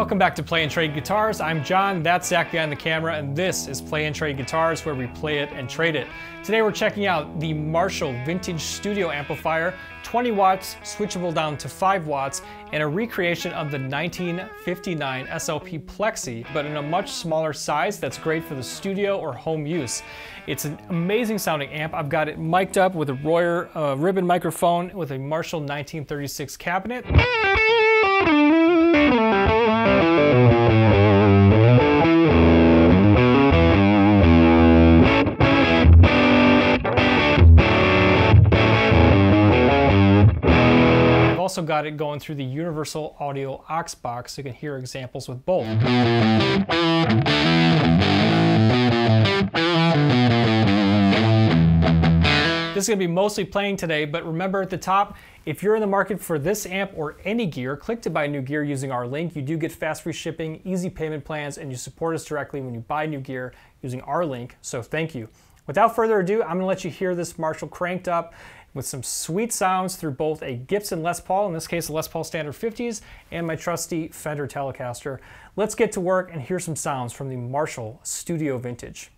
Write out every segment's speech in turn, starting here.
Welcome back to Play and Trade Guitars. I'm John, that's Zach behind the camera, and this is Play and Trade Guitars, where we play it and trade it. Today we're checking out the Marshall Vintage Studio Amplifier, 20 watts, switchable down to 5 watts, and a recreation of the 1959 SLP PLEXI, but in a much smaller size that's great for the studio or home use. It's an amazing sounding amp. I've got it mic'd up with a Royer Ribon microphone with a Marshall 1936 cabinet. I've also got it going through the Universal Audio aux box, so you can hear examples with both. This is going to be mostly playing today, but remember at the top, if you're in the market for this amp or any gear, click to buy new gear using our link. You do get fast free shipping, easy payment plans, and you support us directly when you buy new gear using our link, so thank you. Without further ado, I'm going to let you hear this Marshall cranked up with some sweet sounds through both a Gibson Les Paul, in this case a Les Paul Standard 50s, and my trusty Fender Telecaster. Let's get to work and hear some sounds from the Marshall Studio Vintage.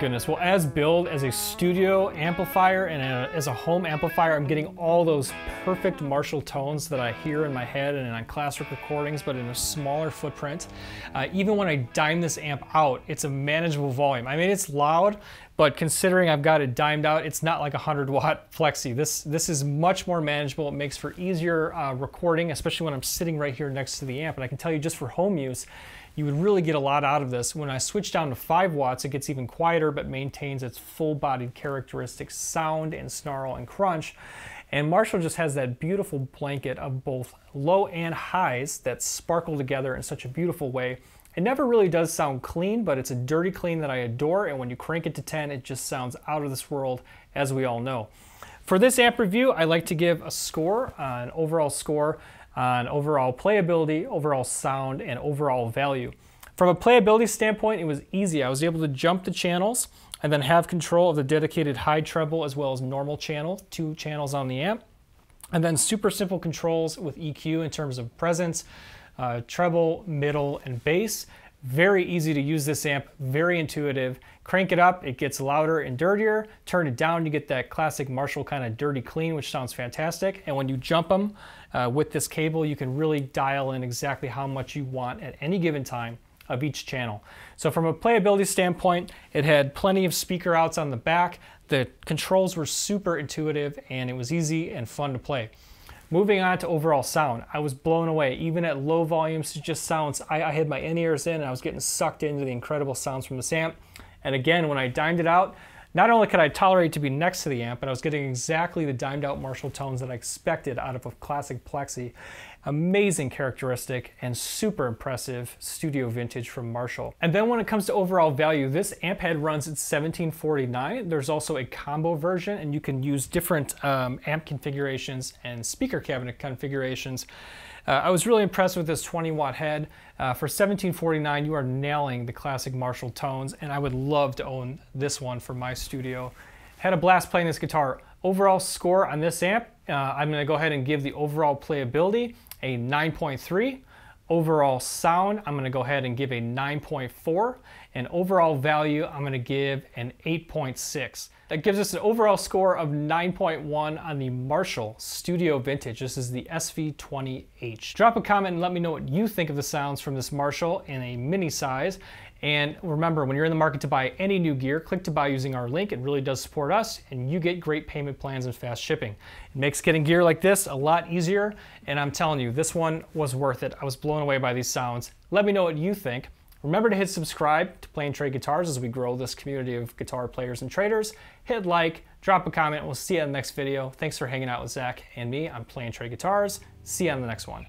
goodness. Well, as billed as a studio amplifier and as a home amplifier, I'm getting all those perfect Marshall tones that I hear in my head and on classic recordings, but in a smaller footprint. Even when I dime this amp out, it's a manageable volume. I mean, it's loud, but considering I've got it dimed out, it's not like a 100-watt PLEXI. This is much more manageable. It makes for easier recording, especially when I'm sitting right here next to the amp. And I can tell you, just for home use, you would really get a lot out of this. When I switch down to 5 watts, it gets even quieter, but maintains its full-bodied characteristic sound and snarl and crunch. And Marshall just has that beautiful blanket of both low and highs that sparkle together in such a beautiful way. It never really does sound clean, but it's a dirty clean that I adore, and when you crank it to 10, it just sounds out of this world, as we all know. For this amp review, I like to give a score, an overall score, on overall playability, overall sound, and overall value. From a playability standpoint, it was easy. I was able to jump the channels and then have control of the dedicated high treble as well as normal channel, 2 channels on the amp. And then super simple controls with EQ in terms of presence, treble, middle, and bass. Very easy to use this amp, very intuitive. Crank it up, it gets louder and dirtier. Turn it down, you get that classic Marshall kind of dirty clean, which sounds fantastic. And when you jump them with this cable, you can really dial in exactly how much you want at any given time of each channel. So from a playability standpoint, it had plenty of speaker outs on the back. The controls were super intuitive, and it was easy and fun to play. Moving on to overall sound, I was blown away. Even at low volumes, it just sounds, I had my in-ears in and I was getting sucked into the incredible sounds from this amp. And again, when I dimed it out, not only could I tolerate to be next to the amp, but I was getting exactly the dimed out Marshall tones that I expected out of a classic PLEXI. Amazing characteristic and super impressive studio vintage from Marshall. And then when it comes to overall value, this amp head runs at $1,749. There's also a combo version, and you can use different amp configurations and speaker cabinet configurations. I was really impressed with this 20-watt head. For $1,749, you are nailing the classic Marshall tones, and I would love to own this one for my studio. Had a blast playing this guitar. Overall score on this amp, I'm going to go ahead and give the overall playability a 9.3. Overall sound, I'm going to go ahead and give a 9.4. And overall value, I'm going to give an 8.6. That gives us an overall score of 9.1 on the Marshall Studio Vintage. This is the SV20H. Drop a comment and let me know what you think of the sounds from this Marshall in a mini size. And remember, when you're in the market to buy any new gear, click to buy using our link. It really does support us, and you get great payment plans and fast shipping. It makes getting gear like this a lot easier, and I'm telling you, this one was worth it. I was blown away by these sounds. Let me know what you think. Remember to hit subscribe to Play and Trade Guitars as we grow this community of guitar players and traders. Hit like, drop a comment, and we'll see you in the next video. Thanks for hanging out with Zach and me on Play and Trade Guitars. See you on the next one.